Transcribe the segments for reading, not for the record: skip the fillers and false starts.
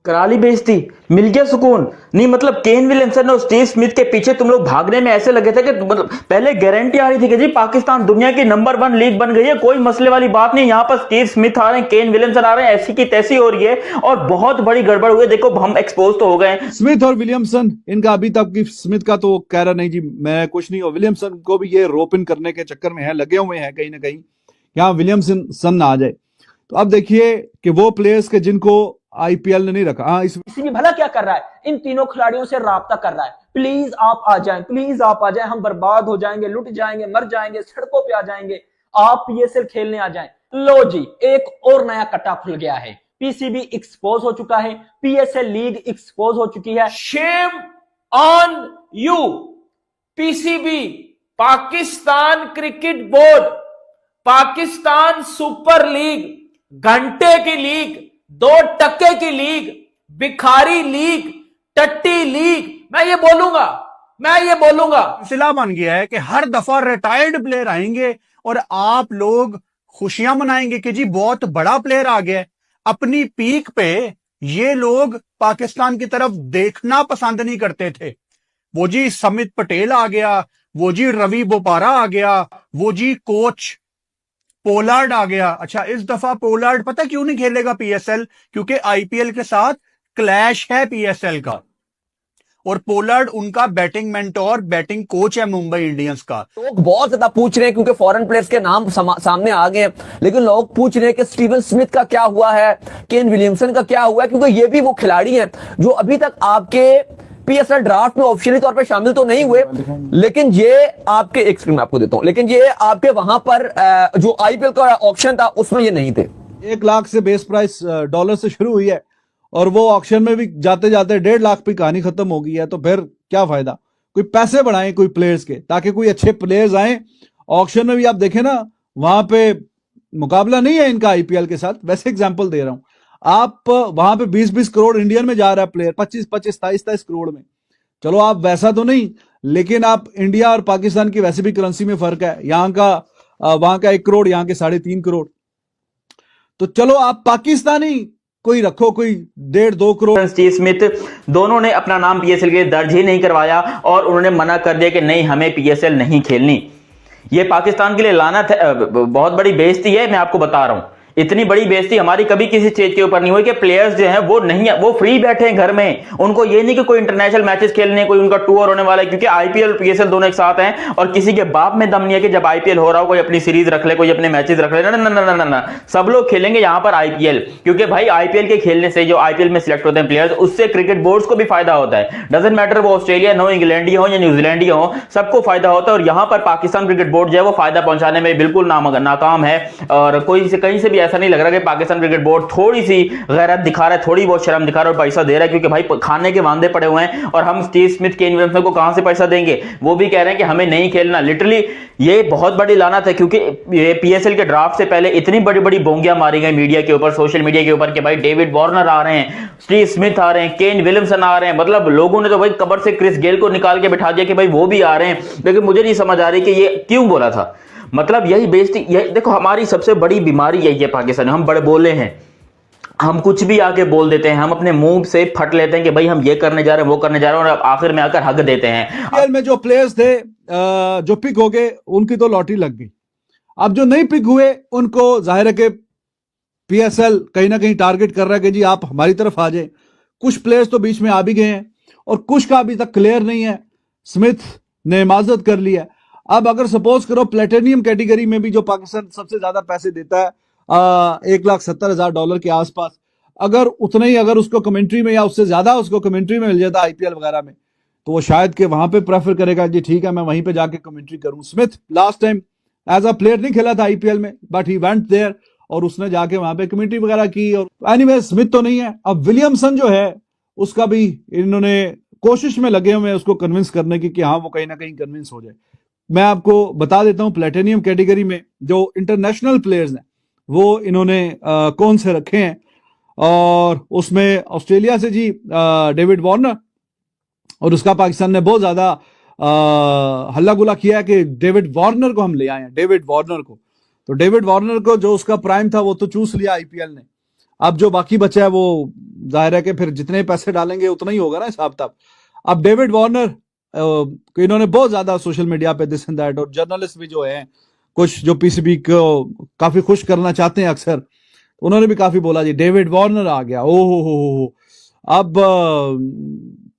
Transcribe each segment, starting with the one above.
करा ली बेइज्जती, मिल गया सुकून। नहीं मतलब केन विलियमसन और स्टीव स्मिथ के पीछे तुम लोग भागने में ऐसे लगे थे कि मतलब पहले गारंटी आ रही थी कि जी पाकिस्तान दुनिया की नंबर 1 लीग बन गई है, कोई मसले वाली बात नहीं। यहां पर स्टीव स्मिथ आ रहे हैं, केन विलियमसन आ रहे हैं, ऐसी की तैसी हो रही है और बहुत बड़ी गड़बड़ हुई है। देखो हम एक्सपोज तो हो गए। स्मिथ और विलियमसन, इनका अभी तक की स्मिथ का तो कह रहा नहीं जी मैं कुछ नहीं, और विलियमसन को भी ये रोप इन करने के चक्कर में है, लगे हुए हैं कहीं ना कहीं यहाँ विलियमसन ना आ जाए। तो अब देखिए कि वो प्लेयर्स के जिनको आईपीएल ने नहीं रखा। हाँ, इसी भी भला क्या कर रहा है, इन तीनों खिलाड़ियों से राब्ता कर रहा है, प्लीज आप आ जाएं, प्लीज आप आ जाएं, हम बर्बाद हो जाएंगे, लुट जाएंगे, मर जाएंगे, सड़कों पे आ जाएंगे, आप पीएसएल खेलने आ जाएं। लो जी, एक और नया कट्टा खुल गया है, पीसीबी एक्सपोज हो चुका है, पीएसएल लीग एक्सपोज हो चुकी है। Shame on you PCB, Pakistan cricket board, Pakistan super league, घंटे की लीग, 2 टके की लीग, भिखारी लीग, टट्टी लीग, मैं ये बोलूंगा सिलसिला बन गया है कि हर दफा रिटायर्ड प्लेयर आएंगे और आप लोग खुशियां मनाएंगे कि जी बहुत बड़ा प्लेयर आ गया है। अपनी पीक पे ये लोग पाकिस्तान की तरफ देखना पसंद नहीं करते थे। वो जी समित पटेल आ गया, वो जी रवि बोपारा आ गया, वो जी कोच पोलार्ड आ गया। अच्छा, इस दफा पोलार्ड पता क्यों नहीं खेलेगा पीएसएल? क्योंकि आईपीएल के साथ क्लैश है पीएसएल का, और पोलार्ड उनका बैटिंग मेंटोर, बैटिंग कोच है मुंबई इंडियंस का। लोग बहुत ज्यादा पूछ रहे हैं क्योंकि फॉरेन प्लेयर्स के नाम सामने आ गए हैं, लेकिन लोग पूछ रहे हैं कि स्टीवन स्मिथ का क्या हुआ है, केन विलियमसन का क्या हुआ है, क्योंकि ये भी वो खिलाड़ी हैं जो अभी तक आपके पीएसएल ड्राफ्ट में ऑफिशियली तौर पे शामिल तो नहीं हुए, लेकिन ये आपके एक स्क्रीन में आपको देता हूं, लेकिन ये आपके वहां पर जो आईपीएल का ऑप्शन था उसमें ये नहीं थे। 1 लाख से बेस प्राइस डॉलर से शुरू हुई है और वो ऑक्शन में भी जाते जाते 1.5 लाख पे कहानी खत्म हो गई है। तो फिर क्या फायदा, कोई पैसे बढ़ाएं कोई प्लेयर्स के, ताकि कोई अच्छे प्लेयर्स आए। ऑक्शन में भी आप देखें ना, वहां पे मुकाबला नहीं है इनका आईपीएल के साथ। वैसे एग्जांपल दे रहा हूं, आप वहां पे 20-20 करोड़ इंडियन में जा रहा है प्लेयर, 25-25 27-27 करोड़ में। चलो आप वैसा तो नहीं, लेकिन आप इंडिया और पाकिस्तान की वैसे भी करेंसी में फर्क है, यहाँ का वहां का 1 करोड़, यहाँ के 3.5 करोड़। तो चलो आप पाकिस्तानी कोई रखो, कोई 1.5-2 करोड़। स्टीव स्मिथ दोनों ने अपना नाम पीएसएल के दर्ज ही नहीं करवाया और उन्होंने मना कर दिया कि नहीं हमें पीएसएल नहीं खेलनी। ये पाकिस्तान के लिए लानत है, बहुत बड़ी बेइज्जती है। मैं आपको बता रहा हूं, इतनी बड़ी बेइज्जती हमारी कभी किसी स्टेज के ऊपर नहीं हुई कि प्लेयर्स जो हैं वो नहीं है, वो फ्री बैठे हैं घर में। उनको ये नहीं कि कोई इंटरनेशनल मैचेस खेलने, कोई उनका टूर होने वाला है, क्योंकि आईपीएल और पीएसएल दोनों एक साथ हैं और किसी के बाप में दम नहीं है कि जब आईपीएल हो रहा हो कोई अपनी सीरीज रख ले, कोई अपने मैचेस रख ले। ना ना ना ना ना, सब लोग खेलेंगे यहां पर आईपीएल, क्योंकि भाई आईपीएल के खेलने से जो आईपीएल में सिलेक्ट होते हैं प्लेयर्स, उससे क्रिकेट बोर्ड्स को भी फायदा होता है। डजंट मैटर वो ऑस्ट्रेलिया हो, इंग्लैंड हो या न्यूजीलैंड हो, सबको फायदा होता है। और यहां पर पाकिस्तान क्रिकेट बोर्ड जो है वो फायदा पहुंचाने में बिल्कुल नाकाम है और कोई से कहीं से भी ऐसा नहीं लग रहा कि पाकिस्तान क्रिकेट बोर्ड थोड़ी सी गैरत दिखा रहा है, थोड़ी बहुत शर्म दिखा रहा है और पैसा दे रहा है, क्योंकि भाई खाने के वांदे पड़े हुए हैं और हम स्टीव स्मिथ, केन विलियमसन को कहां से पैसा देंगे। वो भी कह रहे हैं कि हमें नहीं खेलना। लिटरली ये बहुत बड़ी लानत है, क्योंकि ये पीएसएल के ड्राफ्ट से पहले इतनी बड़ी बड़ी बोंगियां मारी गई मीडिया के ऊपर, सोशल मीडिया के ऊपर कि भाई डेविड वार्नर आ रहे हैं, स्टीव स्मिथ आ रहे हैं, केन विलियमसन आ रहे हैं। मतलब लोगों ने तो भाई कब्र से क्रिस गेल को निकाल के बिठा दिया कि भाई वो भी आ रहे हैं। लेकिन मुझे नहीं समझ आ रही कि ये क्यों बोला था। मतलब यही बेइज्जती, देखो हमारी सबसे बड़ी बीमारी यही है पाकिस्तान, हम बड़े बोले हैं, हम कुछ भी आके बोल देते हैं, हम अपने मुंह से फट लेते हैं कि भाई हम ये करने जा रहे हैं, वो करने जा रहे हैं, और आखिर में आकर हक देते हैं। आईपीएल में जो प्लेयर्स थे जो पिक हो गए उनकी तो लॉटरी लग गई। अब जो नहीं पिक हुए उनको जाहिर है कि पीएसएल कहीं ना कहीं टारगेट कर रहा है कि जी आप हमारी तरफ आ जाए। कुछ प्लेयर्स तो बीच में आ भी गए हैं और कुछ का अभी तक क्लियर नहीं है। स्मिथ ने माजरत कर लिया। अब अगर सपोज करो प्लेटिनियम कैटेगरी में भी जो पाकिस्तान सबसे ज्यादा पैसे देता है, $1,70,000 के आसपास, अगर उतना ही अगर उसको कमेंट्री में या उससे ज्यादा उसको कमेंट्री में मिल जाता आईपीएल वगैरह में, तो वो शायद कि वहां पे प्रेफर करेगा जी ठीक है मैं वहीं पे जाके कमेंट्री करूं। Smith last time as a player नहीं खेला था आईपीएल में, बट ही वेंट देयर और उसने जाके वहां पे कमेंट्री वगैरह की। और एनीवे स्मिथ तो नहीं है। अब विलियमसन जो है उसका भी इन्होंने कोशिश में लगे हुए हैं उसको कन्विंस करने की कि हाँ वो कहीं ना कहीं कन्विंस हो जाए। मैं आपको बता देता हूं प्लेटिनियम कैटेगरी में जो इंटरनेशनल प्लेयर्स हैं वो इन्होंने कौन से रखे हैं, और उसमें ऑस्ट्रेलिया से जी डेविड वार्नर, और उसका पाकिस्तान ने बहुत ज्यादा हल्ला गुला किया है कि डेविड वार्नर को हम ले आए हैं, डेविड वार्नर को। तो डेविड वार्नर को जो उसका प्राइम था वो तो चूस लिया आईपीएल ने। अब जो बाकी बचा है वो जाहिर है कि फिर जितने पैसे डालेंगे उतना ही होगा ना हिसाब तब। अब डेविड वार्नर को इन्होंने बहुत ज्यादा सोशल मीडिया पे दिस एंड दैट, और जर्नलिस्ट भी जो हैं कुछ जो पीसीबी को काफी खुश करना चाहते हैं अक्सर, उन्होंने भी काफी बोला जी डेविड वार्नर आ गया, ओ हो। अब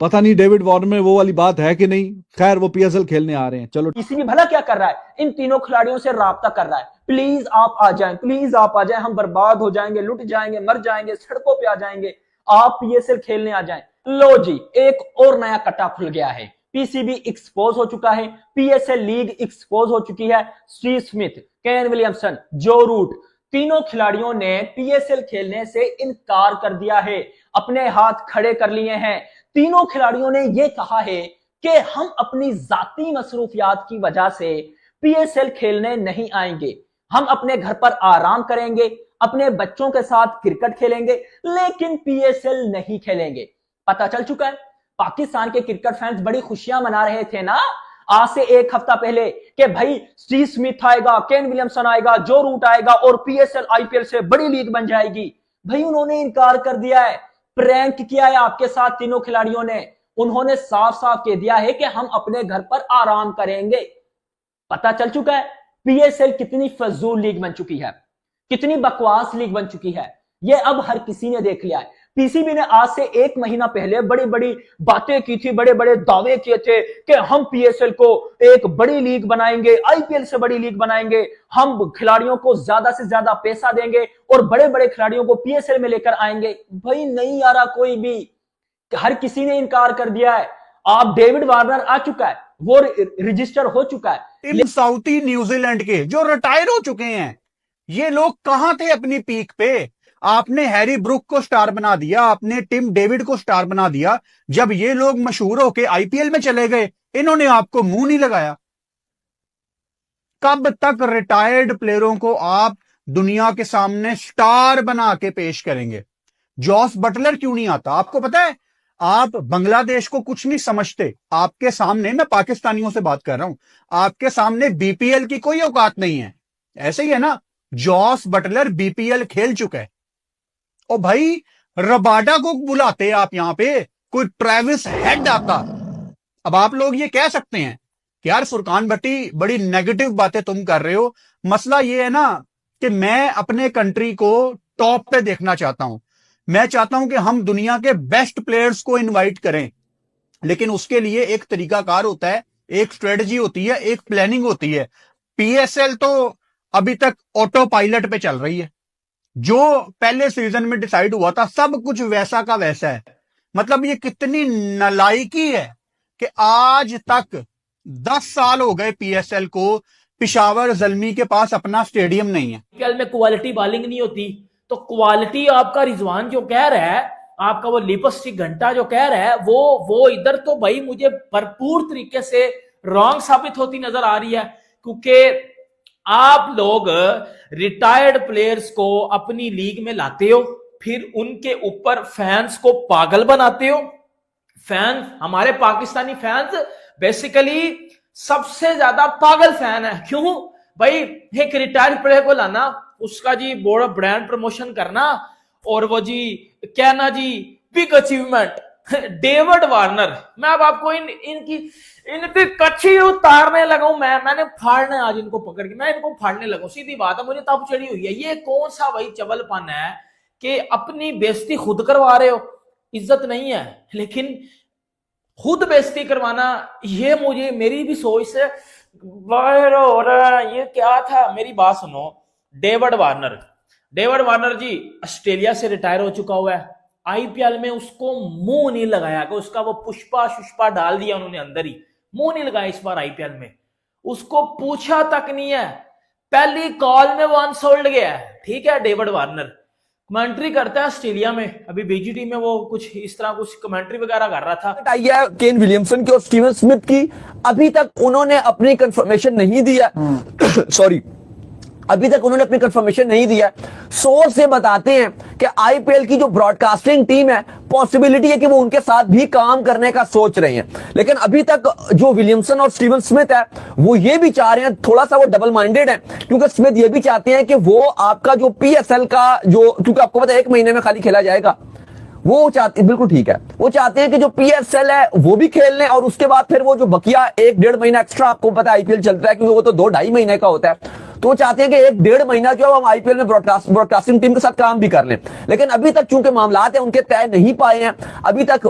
पता नहीं डेविड वार्नर में वो वाली बात है कि नहीं, खैर वो पीएसएल खेलने आ रहे हैं। चलो पीसीबी भला क्या कर रहा है, इन तीनों खिलाड़ियों से राब्ता कर रहा है, प्लीज आप आ जाएं, प्लीज आप आ जाएं, हम बर्बाद हो जाएंगे, लुट जाएंगे, मर जाएंगे, सड़कों पे आ जाएंगे, आप पीएसएल खेलने आ जाएं। लो जी, एक और नया कट्टा खुल गया है, पीसीबी एक्सपोज हो चुका है, पीएसएल लीग एक्सपोज हो चुकी है। स्टीव स्मिथ, केन विलियमसन, जो रूट, तीनों खिलाड़ियों ने पीएसएल खेलने से इनकार कर दिया है, अपने हाथ खड़े कर लिए हैं। तीनों खिलाड़ियों ने यह कहा है कि हम अपनी जाती मसरूफियात की वजह से पीएसएल खेलने नहीं आएंगे, हम अपने घर पर आराम करेंगे, अपने बच्चों के साथ क्रिकेट खेलेंगे, लेकिन पीएसएल नहीं खेलेंगे। पता चल चुका है, पाकिस्तान के क्रिकेट फैंस बड़ी खुशियां मना रहे थे ना आज से एक हफ्ता पहले कि भाई स्टीव स्मिथ आएगा, केन विलियमसन आएगा, जो रूट आएगा और पीएसएल आईपीएल से बड़ी लीग बन जाएगी। भाई उन्होंने इनकार कर दिया है, प्रैंक किया है आपके साथ तीनों खिलाड़ियों ने। उन्होंने साफ साफ कह दिया है कि हम अपने घर पर आराम करेंगे। पता चल चुका है पीएसएल कितनी फजूल लीग बन चुकी है, कितनी बकवास लीग बन चुकी है, यह अब हर किसी ने देख लिया है। पीसीबी ने आज से एक महीना पहले बड़ी बड़ी बातें की थी, बड़े बड़े दावे किए थे कि हम पीएसएल को एक बड़ी लीग बनाएंगे, आईपीएल से बड़ी लीग बनाएंगे, हम खिलाड़ियों को ज्यादा से ज्यादा पैसा देंगे और बड़े बड़े खिलाड़ियों को पीएसएल में लेकर आएंगे। भाई नहीं आ रहा कोई भी, हर किसी ने इनकार कर दिया है। आप डेविड वार्नर आ चुका है, वो रजिस्टर हो चुका है। टीम साउथी न्यूजीलैंड के जो रिटायर हो चुके हैं, ये लोग कहां थे अपनी पीक पे? आपने हैरी ब्रुक को स्टार बना दिया, आपने टिम डेविड को स्टार बना दिया। जब ये लोग मशहूर होके आईपीएल में चले गए, इन्होंने आपको मुंह नहीं लगाया। कब तक रिटायर्ड प्लेयरों को आप दुनिया के सामने स्टार बना के पेश करेंगे? जॉस बटलर क्यों नहीं आता? आपको पता है, आप बांग्लादेश को कुछ नहीं समझते। आपके सामने, मैं पाकिस्तानियों से बात कर रहा हूं, आपके सामने बीपीएल की कोई औकात नहीं है। ऐसे ही है ना, जॉस बटलर बीपीएल खेल चुका है। और भाई रबाडा को बुलाते आप यहां पे, कोई ट्रेविस हेड आता। अब आप लोग ये कह सकते हैं कि यार फुरकान भट्टी बड़ी नेगेटिव बातें तुम कर रहे हो। मसला ये है ना कि मैं अपने कंट्री को टॉप पे देखना चाहता हूं। मैं चाहता हूं कि हम दुनिया के बेस्ट प्लेयर्स को इनवाइट करें, लेकिन उसके लिए एक तरीकाकार होता है, एक स्ट्रेटजी होती है, एक प्लानिंग होती है। पीएसएल तो अभी तक ऑटो पायलट पे चल रही है। जो पहले सीजन में डिसाइड हुआ था सब कुछ वैसा का वैसा है। मतलब ये कितनी नालायकी है कि आज तक 10 साल हो गए पीएसएल को, पिशावर जल्मी के पास अपना स्टेडियम नहीं है। आईपीएल में क्वालिटी बॉलिंग नहीं होती, तो क्वालिटी आपका रिजवान जो कह रहा है, आपका वो लिपस्टिक घंटा जो कह रहा है, वो इधर तो भाई मुझे भरपूर तरीके से रॉन्ग साबित होती नजर आ रही है। क्योंकि आप लोग रिटायर्ड प्लेयर्स को अपनी लीग में लाते हो, फिर उनके ऊपर फैंस को पागल बनाते हो। फैंस, हमारे पाकिस्तानी फैंस बेसिकली सबसे ज्यादा पागल फैन है। क्यों भाई? एक रिटायर्ड प्लेयर को लाना, उसका जी बड़ा ब्रांड प्रमोशन करना, और वो जी कहना जी बिग अचीवमेंट डेविड वार्नर। मैं अब आपको इनकी कच्ची उतारने लगा हूं। मैंने फाड़ने आज इनको पकड़ के, मैं इनको फाड़ने लगा हूं। सीधी बात है, मुझे तब चढ़ी हुई है। ये कौन सा भाई चवलपन है कि अपनी बेइज्जती खुद करवा रहे हो? इज्जत नहीं है, लेकिन खुद बेइज्जती करवाना, ये मुझे मेरी भी सोच से बाहर हो रहा है। ये क्या था? मेरी बात सुनो। डेविड वार्नर जी ऑस्ट्रेलिया से रिटायर हो चुका हुआ है। आईपीएल में उसको मुंह नहीं लगाया कि उसका वो पुष्पा डाल दिया उन्होंने अंदर ही, मुंह नहीं लगाया इस बार आईपीएल में। उसको पूछा तक नहीं है, पहली कॉल में वो अनसोल्ड गया है। ठीक है, डेविड वार्नर कमेंट्री करता है ऑस्ट्रेलिया में, अभी बीजीटी में वो कुछ इस तरह कुछ कमेंट्री वगैरह कर रहा था। आई है केन विलियमसन की और स्टीवन स्मिथ की, अभी तक उन्होंने अपनी कंफर्मेशन नहीं दिया। सॉरी, अभी तक उन्होंने अपनी कंफर्मेशन नहीं दिया। सोर्स से बताते हैं कि आईपीएल की जो ब्रॉडकास्टिंग टीम है पॉसिबिलिटी है कि वो उनके साथ भी काम करने का सोच रहे हैं। लेकिन अभी तक जो विलियमसन और स्टीवन स्मिथ है वो ये भी चाह रहे हैं, थोड़ा सा वो डबल माइंडेड है, क्योंकि स्मिथ ये भी चाहते हैं कि वो आपका जो पीएसएल का जो, क्योंकि आपको पता है 1 महीने में खाली खेला जाएगा, वो चाहते, बिल्कुल ठीक है, वो चाहते हैं कि जो पीएसएल है वो भी खेल लें और उसके बाद फिर वो जो बकिया 1-1.5 महीना एक्स्ट्रा, आपको पता है आईपीएल चलता है क्योंकि वो तो 2-2.5 महीने का होता है, तो वो चाहते हैं कि 1-1.5 महीना जो हम आईपीएल में ब्रॉडकास्टिंग टीम के साथ काम भी कर लें। लेकिन अभी तक चूंकि मामलात है उनके तय नहीं पाए हैं, अभी तक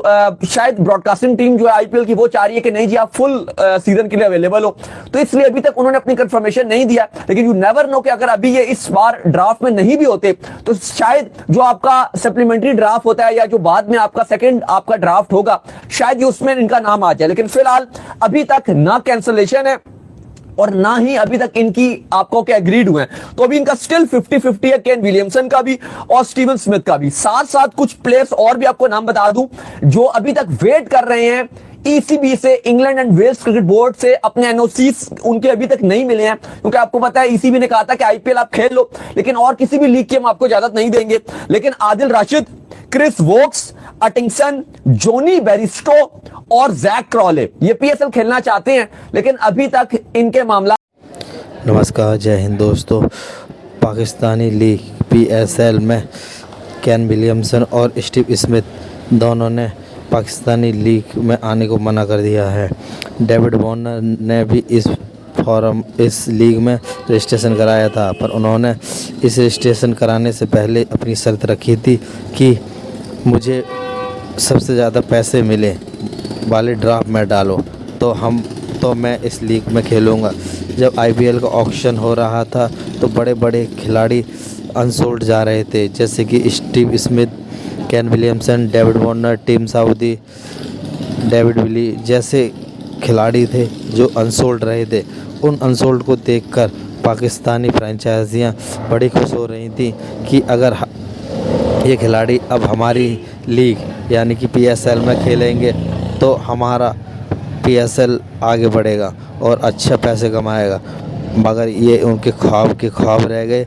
शायद ब्रॉडकास्टिंग टीम जो है आईपीएल की वो चाह रही है कि नहीं जी आप फुल सीजन के लिए अवेलेबल हो, तो इसलिए अभी तक उन्होंने अपनी कंफर्मेशन नहीं दिया। लेकिन यू नेवर नो कि अगर अभी ये इस बार ड्राफ्ट में नहीं भी होते तो शायद जो आपका सप्लीमेंट्री ड्राफ्ट होता है या जो बाद में आपका सेकंड आपका ड्राफ्ट होगा शायद ये उसमें इनका नाम आ जाए। लेकिन फिलहाल अभी तक ना कैंसलेशन है और ना ही अभी तक इनकी आपको क्या एग्रीड हुए हैं, तो अभी इनका स्टिल 50-50 है, केन विलियमसन का भी और स्टीवन स्मिथ का भी। साथ साथ कुछ प्लेयर्स और भी आपको नाम बता दूं जो अभी तक वेट कर रहे हैं ईसीबी से, England and Wales Cricket Board से, अपने एनओसीज उनके अभी तक नहीं मिले हैं, क्योंकि आपको पता है ईसीबी ने कहा था कि आईपीएल आप खेल लो लेकिन और किसी भी लीग की हम आपको इजाजत नहीं देंगे। लेकिन आदिल राशिद, क्रिस वोक्स, अटिंगसन, जोनी बेरिस्टो और जैक क्रॉले ये पीएसएल खेलना चाहते हैं, लेकिन अभी तक इनके मामला। नमस्कार, जय हिंद दोस्तों। पाकिस्तानी लीग पीएसएल में केन विलियमसन और स्टीव स्मिथ दोनों ने पाकिस्तानी लीग में आने को मना कर दिया है। डेविड वार्नर ने भी इस लीग में रजिस्ट्रेशन कराया था, पर उन्होंने इस रजिस्ट्रेशन कराने से पहले अपनी शर्त रखी थी कि मुझे सबसे ज़्यादा पैसे मिले वाले ड्राफ्ट में डालो तो मैं इस लीग में खेलूँगा। जब आईपीएल का ऑक्शन हो रहा था तो बड़े बड़े खिलाड़ी अनसोल्ड जा रहे थे, जैसे कि Steve Smith, Ken Williamson, David Warner, Tim Southee, David Willey जैसे खिलाड़ी थे जो अनसोल्ड रहे थे। उन अनसोल्ड को देखकर पाकिस्तानी फ्रेंचाइजियाँ बड़ी खुश हो रही थी कि अगर ये खिलाड़ी अब हमारी लीग यानी कि पीएसएल में खेलेंगे तो हमारा पीएसएल आगे बढ़ेगा और अच्छा पैसे कमाएगा। मगर ये उनके ख्वाब रह गए।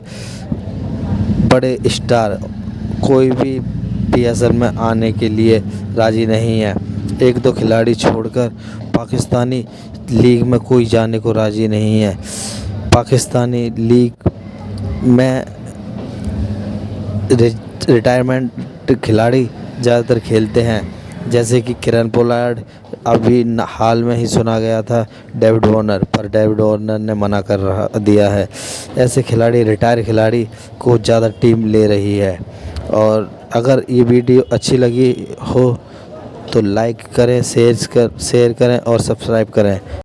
बड़े स्टार कोई भी पीएसएल में आने के लिए राज़ी नहीं है। 1-2 खिलाड़ी छोड़कर पाकिस्तानी लीग में कोई जाने को राज़ी नहीं है। पाकिस्तानी लीग में रिटायरमेंट खिलाड़ी ज़्यादातर खेलते हैं, जैसे कि किरण पोलार्ड, अभी हाल में ही सुना गया था डेविड वार्नर, पर डेविड वार्नर ने मना कर दिया है। ऐसे खिलाड़ी, रिटायर खिलाड़ी को ज़्यादा टीम ले रही है। और अगर ये वीडियो अच्छी लगी हो तो लाइक करें, शेयर करें और सब्सक्राइब करें।